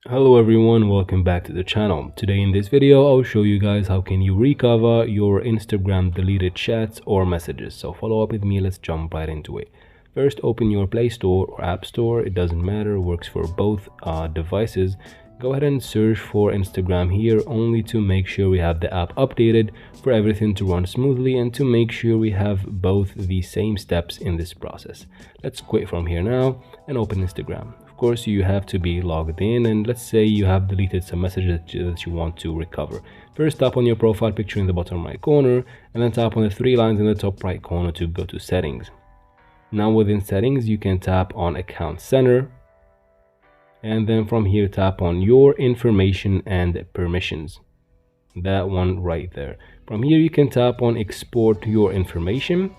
Hello everyone, welcome back to the channel. Today in this video I'll show you guys how can you recover your Instagram deleted chats or messages. So follow up with me, let's jump right into it. First, open your Play Store or App Store, it doesn't matter, works for both devices. Go ahead and search for Instagram here, only to make sure we have the app updated for everything to run smoothly and to make sure we have both the same steps in this process. Let's quit from here now and open Instagram. Of course, you have to be logged in, and let's say you have deleted some messages that you want to recover. First, tap on your profile picture in the bottom right corner and then tap on the three lines in the top right corner to go to settings. Now within settings, you can tap on account center, and then from here tap on your information and permissions, that one right there. From here you can tap on export your information.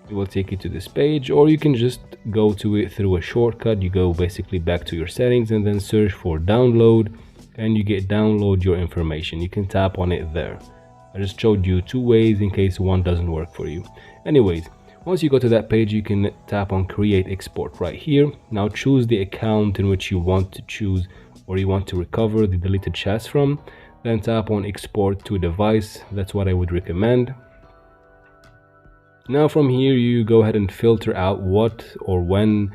It will take you to this page, or you can just go to it through a shortcut. You go basically back to your settings and then search for download, and you get download your information. You can tap on it there. I just showed you two ways in case one doesn't work for you. Anyways, once you go to that page, you can tap on create export right here. Now choose the account in which you want to choose or you want to recover the deleted chats from. Then tap on export to device. That's what I would recommend. Now from here you go ahead and filter out what or when,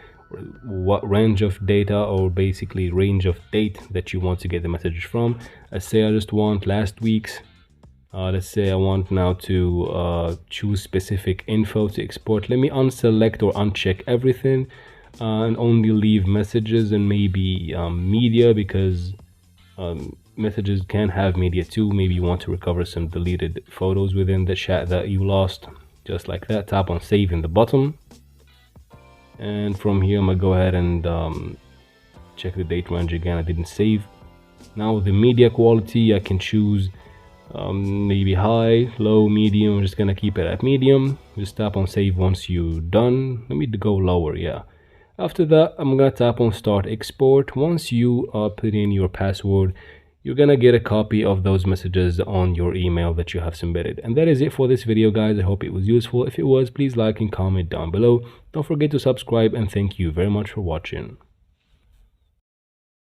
what range of data or basically range of date that you want to get the message from. Let's say I just want last week's. Let's say I want now to choose specific info to export. Let me unselect or uncheck everything and only leave messages and maybe media, because messages can have media too. Maybe you want to recover some deleted photos within the chat that you lost. Just like that, tap on save in the bottom, and from here I'm gonna go ahead and check the date range again. I didn't save. Now the media quality, I can choose maybe high, low, medium. I'm just gonna keep it at medium. Just tap on save once you're done. Let me go lower. Yeah, after that I'm gonna tap on start export. Once you put in your password, you're gonna get a copy of those messages on your email that you have submitted. And that is it for this video, guys. I hope it was useful. If it was, please like and comment down below. Don't forget to subscribe, and thank you very much for watching.